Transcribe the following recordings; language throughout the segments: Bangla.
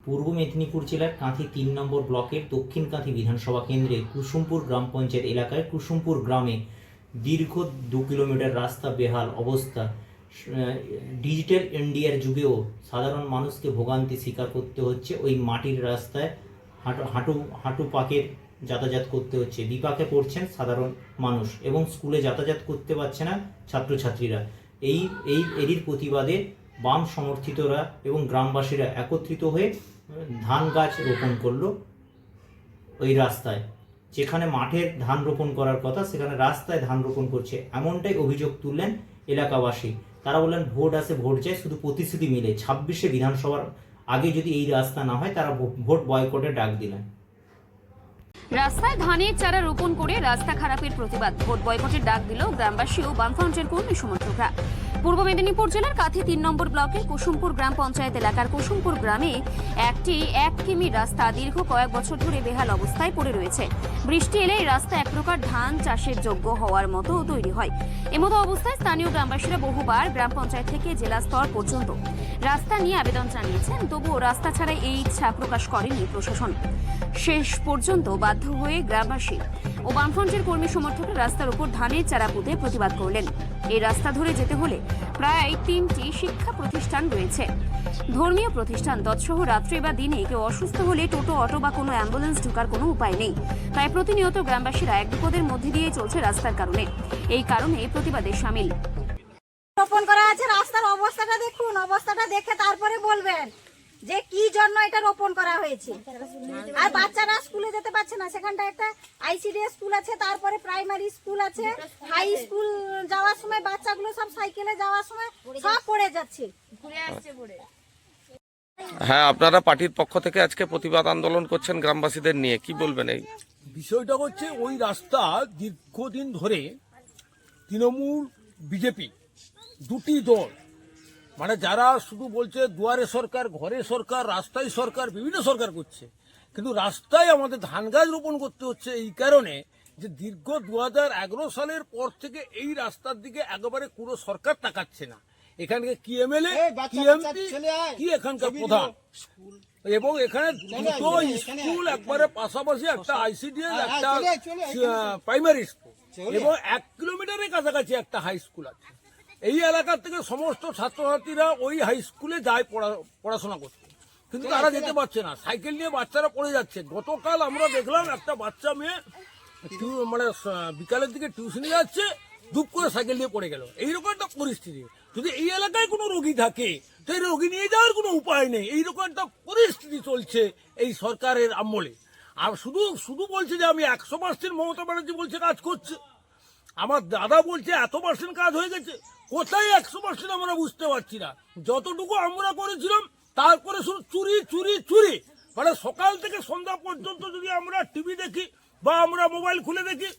পূর্ব মেদিনীপুর জেলার কাঁথি ৩ নম্বর ব্লকের দক্ষিণ কাঁথি বিধানসভা কেন্দ্রে কুসুমপুর গ্রাম পঞ্চায়েত এলাকায় কুসুমপুর গ্রামে দীর্ঘ 2 কিলোমিটার রাস্তা বেহাল অবস্থা। ডিজিটাল ইন্ডিয়ার যুগেও সাধারণ মানুষকে ভোগান্তি স্বীকার করতে হচ্ছে। ওই মাটির রাস্তায় হাঁটু পাকের যাতায়াত করতে হচ্ছে। বিপাকে পড়ছেন সাধারণ মানুষ এবং স্কুলে যাতায়াত করতে পারছে না ছাত্রছাত্রীরা। এরই প্রতিবাদে বাম সমর্থিতরা এবং গ্রামবাসীরা একত্রিত হয়ে ধান গাছ রোপণ করলো ওই রাস্তায়। যেখানে মাঠের ধান রোপণ করার কথা সেখানে রাস্তায় ধান রোপণ করছে, এমনটাই অভিযোগ তুললেন এলাকাবাসী। তারা বললেন ভোট আসে ভোট যায়, শুধু প্রতিশ্রুতি মিলে 26শে বিধানসভার আগে যদি এই রাস্তা না হয় তারা ভোট বয়কটের ডাক দিলেন। রাস্তায় ধানের চারা রোপণ করে রাস্তা খারাপের প্রতিবাদ, ভোট বয়কটের ডাক দিল গ্রামবাসী ও বামফ্রন্টের কর্মী সমর্থকরা। পূর্ব মেদিনীপুর জেলার কাঁথি ৩ নম্বর ব্লকের কুসুমপুর গ্রাম পঞ্চায়েত এলাকার কুসুমপুর গ্রামে একটি 1 কিমি রাস্তা দীর্ঘ কয়েক বছর ধরে বেহাল অবস্থায় পড়ে রয়েছে। বৃষ্টি এলে এই রাস্তা এক প্রকার ধান চাষের যোগ্য হওয়ার মতো তৈরি হয়। এমতো অবস্থায় স্থানীয় গ্রামবাসীরা বহুবার গ্রাম পঞ্চায়েত থেকে জেলা স্তর পর্যন্ত রাস্তা নিয়ে আবেদন জানিয়েছেন, তবুও রাস্তা ছাড়া এই ইচ্ছা প্রকাশ করেনি প্রশাসন। শেষ পর্যন্ত বাধ্য হয়ে গ্রামবাসী ও বামফ্রন্টের কর্মী সমর্থকরা রাস্তার উপর ধানের চারা পুঁতে প্রতিবাদ করলেন। এই রাস্তা ধরে যেতে হলে প্রায় 3টি শিক্ষা প্রতিষ্ঠান রয়েছে, ধর্মীয় প্রতিষ্ঠান, তৎসহ রাত্রে বা দিনে কেউ অসুস্থ হলে টোটো, অটো বা কোনো অ্যাম্বুলেন্স ঢোকার কোনো উপায় নেই। তাই প্রতিনিয়ত গ্রামবাসীরা এক বিপদের মধ্যে দিয়ে চলছে রাস্তার কারণে। এই কারণে প্রতিবাদে সামিল। রোপণ করা আছে, রাস্তার অবস্থাটা দেখুন, অবস্থাটা দেখে তারপরে বলবেন যে কি জন্য এটা রোপণ করা হয়েছে। আর বাচ্চারা স্কুলে যেতে পারছে না, সেখানটা একটা আইসিডিএস স্কুল আছে, তারপরে প্রাইমারি স্কুল আছে, হাই স্কুল যাওয়ার সময় বাচ্চাগুলো সব সাইকেলে যাওয়ার সময় সব পড়ে যাচ্ছে, ঘুরে আসছে পড়ে। হ্যাঁ, আপনারা পার্টির পক্ষ থেকে আজকে প্রতিবাদ আন্দোলন করছেন গ্রামবাসীদের নিয়ে, কি বলবেন? এই বিষয়টা হচ্ছে ওই রাস্তা দীর্ঘদিন ধরে তৃণমূল বিজেপি দুটি দল, মানে যারা শুধু বলছে দুয়ারে সরকার, ঘরে সরকার, রাস্তায় সরকার, বিভিন্ন সরকার করছে, কিন্তু রাস্তায় আমাদের ধান গাছ রোপণ করতে হচ্ছে এই কারণে যে দীর্ঘ 2011 সালের পর থেকে এই রাস্তার দিকে একেবারে কোনো সরকার তাকাচ্ছে না। এখানকে কি এমএলএ, কি এমপি, কি এখানকার প্রধান, এবং এখানে দুটো স্কুল একবারে পাশাপাশি, একটা আইসিডিএস, একটা প্রাইমারি স্কুল, এবং 1 কিলোমিটারের কাছাকাছি একটা হাই স্কুল আছে। এই এলাকার থেকে সমস্ত ছাত্রছাত্রীরা ওই হাই স্কুলে যায় পড়াশোনা করতে, কিন্তু তারা যেতে পারছে না, সাইকেল নিয়ে বাচ্চারা পড়ে যাচ্ছে। গতকাল আমরা দেখলাম একটা বাচ্চা মেয়ে মানে বিকালের দিকে টিউশনে যাচ্ছে, দুপ করে সাইকেল নিয়ে পড়ে গেল। এইরকম একটা পরিস্থিতি। যদি এই এলাকায় কোনো রোগী থাকে তো এই রোগী নিয়ে যাওয়ার কোনো উপায় নেই। এইরকম একটা পরিস্থিতি চলছে এই সরকারের আমলে। আর শুধু বলছে যে আমি 100% মমতা ব্যানার্জি বলছে কাজ করছে, আমার দাদা বলছে এত % কাজ হয়ে গেছে। কোথায় 100% আমরা বুঝতে পারছি না। যতটুকু আমরা করেছিলাম তারপরে শুধু চুরি চুরি চুরি, মানে সকাল থেকে সন্ধ্যা পর্যন্ত যদি আমরা টিভি দেখি বা আমরা মোবাইল খুলে দেখি,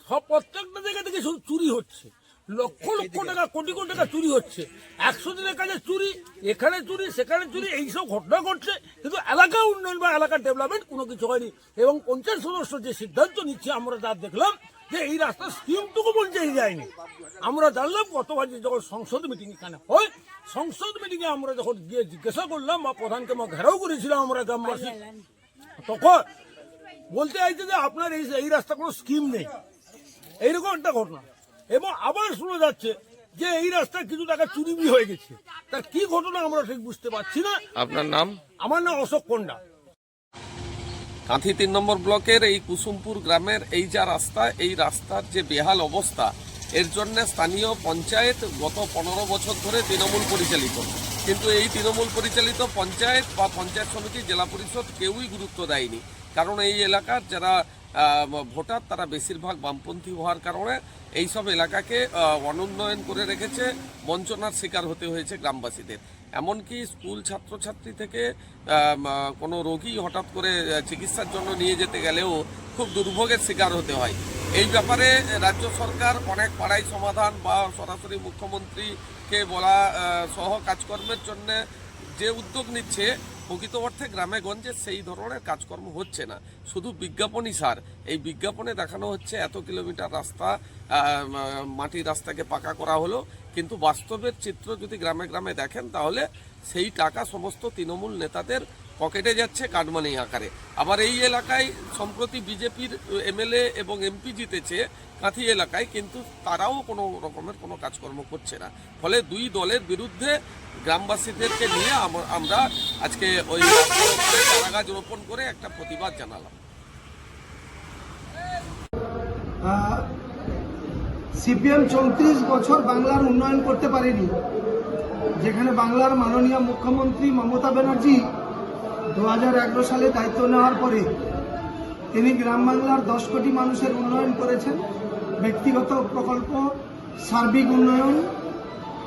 সব প্রত্যেকটা জায়গা থেকে শুধু চুরি হচ্ছে। লক্ষ লক্ষ টাকা, কোটি কোটি টাকা চুরি হচ্ছে। 100 দিনের কাজে চুরি, এখানে চুরি, সেখানে চুরি, এইসব ঘটনা ঘটছে, কিন্তু এলাকা উন্নয়ন বা এলাকার ডেভেলপমেন্ট কোনো কিছু হয়নি। এবং পঞ্চায়েত সদস্য যে সিদ্ধান্ত নিচ্ছে আমরা যা দেখলাম যে এই রাস্তার স্কিমটুকু পৌঁছে যায়নি। আমরা জানলাম গতবার যখন সংসদ মিটিং এখানে হয়, সংসদ মিটিং এ আমরা যখন গিয়ে জিজ্ঞাসা করলাম বা প্রধানকে ঘেরাও করেছিলাম আমরা গ্রামবাসী, তখন বলতে চাইছে যে আপনার এই রাস্তা কোনো স্কিম নেই, এইরকম একটা ঘটনা। এবং আবার শোনা যাচ্ছে যে এই রাস্তায় কিছু টাকা চুরি হয়ে গেছে। তার কি ঘটনা আমরা ঠিক বুঝতে পারছি না। আপনার নাম? আমার নাম অশোক পণ্ডা। কাঁথি 3 নম্বর ব্লকের এই কুসুমপুর গ্রামের এই যা রাস্তা, এই রাস্তার যে বেহাল অবস্থা, এর জন্য স্থানীয় পঞ্চায়েত গত 15 বছর ধরে তৃণমূল পরিচালিত, কিন্তু এই তৃণমূল পরিচালিত পঞ্চায়েত বা পঞ্চায়েত সমিতি, জেলা পরিষদ কেউই গুরুত্ব দেয়নি। কারণ এই এলাকার যারা ভোটার তারা বেশিরভাগ বামপন্থী হওয়ার কারণে এইসব এলাকাকে অনুন্নয়ন করে রেখেছে, বঞ্চনার শিকার হতে হয়েছে গ্রামবাসীদের। এমনকি স্কুল ছাত্রছাত্রী থেকে কোনো রোগী হঠাৎ করে চিকিৎসার জন্য নিয়ে যেতে গেলেও খুব দুর্ভোগের শিকার হতে হয়। এই ব্যাপারে রাজ্য সরকার অনেক পাড়াই সমাধান বা সরাসরি মুখ্যমন্ত্রীকে বলা সহ কাজকর্মের জন্য যে উদ্যোগ নিচ্ছে, প্রকৃত অর্থে গ্রামে গঞ্জে সেই ধরনের কাজকর্ম হচ্ছে না, শুধু বিজ্ঞাপনই সার। এই বিজ্ঞাপনে দেখানো হচ্ছে এত কিলোমিটার রাস্তা, মাটির রাস্তাকে পাকা করা হলো, কিন্তু বাস্তবের চিত্র যদি গ্রামে গ্রামে দেখেন তাহলে সেই টাকা সমস্ত তৃণমূল নেতাদের পকেটে যাচ্ছে কাটমানি আকারে। আবার এই এলাকায় সম্প্রতি বিজেপির এমএলএ এবং এমপি জিতেছে কাঁথি এলাকায়, কিন্তু তারাও কোনো রকমের কোনো কাজকর্ম করছে না। ফলে দুই দলের বিরুদ্ধে গ্রামবাসীদেরকে নিয়ে আমরা আজকে ওই রাস্তার উপরে চারাগাছ রোপণ করে একটা প্রতিবাদ জানালাম। সিপিএম 34 বছর বাংলার উন্নয়ন করতে পারেনি। যেখানে বাংলার মাননীয় মুখ্যমন্ত্রী মমতা ব্যানার্জি 2011 সালে দায়িত্ব নেওয়ার পরে তিনি গ্রাম বাংলার 10 কোটি মানুষের উন্নয়ন করেছেন, ব্যক্তিগত প্রকল্প, সার্বিক উন্নয়ন।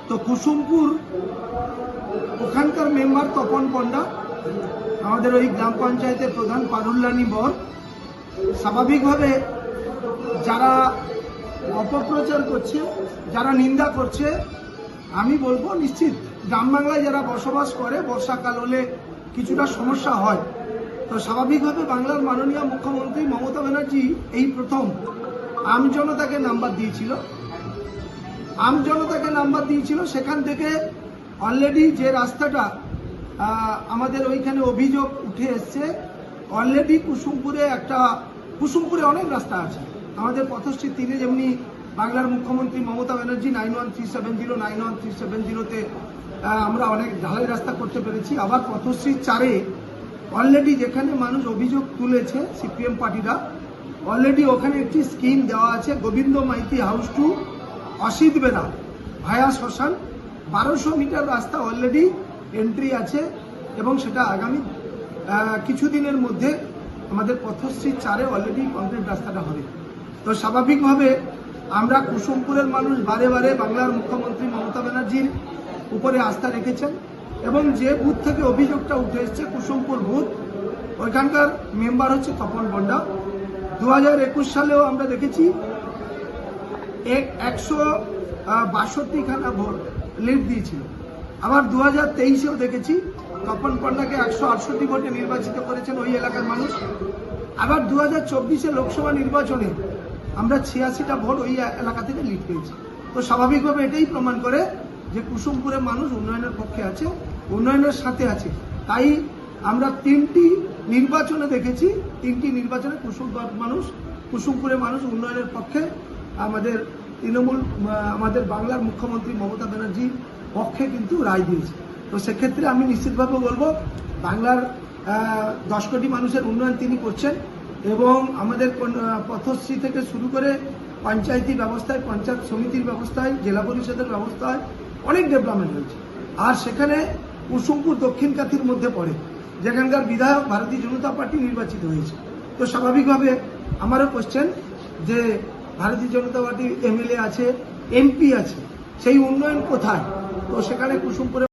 তো কুসুমপুর ওখানকার মেম্বার তপন পণ্ডা, আমাদের ওই গ্রাম পঞ্চায়েতের প্রধান পারুল্লানি বর, স্বাভাবিকভাবে যারা অপপ্রচার করছে, যারা নিন্দা করছে, আমি বলবো নিশ্চিত গ্রাম বাংলায় যারা বসবাস করে বর্ষাকাল হলে কিছুটা সমস্যা হয়। তো স্বাভাবিকভাবে বাংলার মাননীয় মুখ্যমন্ত্রী মমতা ব্যানার্জি এই প্রথম আমজনতাকে নাম্বার দিয়েছিল। সেখান থেকে অলরেডি যে রাস্তাটা আমাদের ওইখানে অভিযোগ উঠে এসছে, অলরেডি কুসুমপুরে অনেক রাস্তা আছে। আমাদের পথশ্রী 3-এ যেমনি বাংলার মুখ্যমন্ত্রী মমতা ব্যানার্জি 91-370-91-370-তে আমরা অনেক ঢালাই রাস্তা করতে পেরেছি। আবার পথশ্রী 4-এ অলরেডি যেখানে মানুষ অভিযোগ তুলেছে সিপিএম পার্টিরা, অলরেডি ওখানে একটি স্কিম দেওয়া আছে, গোবিন্দ মাইতি হাউস টু অসিত বেরা ভায়া শ্মশান, 1200 মিটার রাস্তা অলরেডি এন্ট্রি আছে এবং সেটা আগামী কিছুদিনের মধ্যে আমাদের পথশ্রী 4-এ অলরেডি কমপ্লিট রাস্তাটা হবে। তো স্বাভাবিকভাবে আমরা কুসুমপুরের মানুষ বারে বারে বাংলার মুখ্যমন্ত্রী মমতা ব্যানার্জির উপরে আস্থা রেখেছেন এবং যে বুথ থেকে অভিযোগটা উঠে এসছে কুসুমপুর বুথ, ওইখানকার মেম্বার হচ্ছে তপন পণ্ডা। 2021 সালেও আমরা দেখেছি 162খানা ভোট লিড দিয়েছিল। আবার 2023-এও দেখেছি তপন পণ্ডাকে 168 ভোটে নির্বাচিত করেছেন ওই এলাকার মানুষ। আবার 2024-এ লোকসভা নির্বাচনে আমরা 86টা ভোট ওই এলাকা থেকে লিড পেয়েছি। তো স্বাভাবিকভাবে এটাই প্রমাণ করে যে কুসুমপুরের মানুষ উন্নয়নের পক্ষে আছে, উন্নয়নের সাথে আছে। তাই আমরা 3টি নির্বাচনে দেখেছি, 3টি নির্বাচনে কুসুমপুরের মানুষ উন্নয়নের পক্ষে আমাদের আমাদের বাংলার মুখ্যমন্ত্রী মমতা ব্যানার্জির পক্ষে কিন্তু রায় দিয়েছে। তো সেক্ষেত্রে আমি নিশ্চিতভাবে বলবো বাংলার 10 কোটি মানুষের উন্নয়ন তিনি করছেন এবং আমাদের পথশ্রী থেকে শুরু করে পঞ্চায়েতি ব্যবস্থায়, পঞ্চায়েত সমিতির ব্যবস্থায়, জেলা পরিষদের ব্যবস্থায় অনেক ডেভেলপমেন্ট হয়েছে। আর সেখানে কুসুমপুর দক্ষিণ কাঁথির মধ্যে পড়ে, যেখানকার বিধায়ক ভারতীয় জনতা পার্টি নির্বাচিত হয়েছে। তো স্বাভাবিকভাবে আমারও কোশ্চেন যে ভারতীয় জনতা পার্টির এমএলএ আছে, এমপি আছে, সেই উন্নয়ন কোথায়? তো সেখানে কুসুমপুরে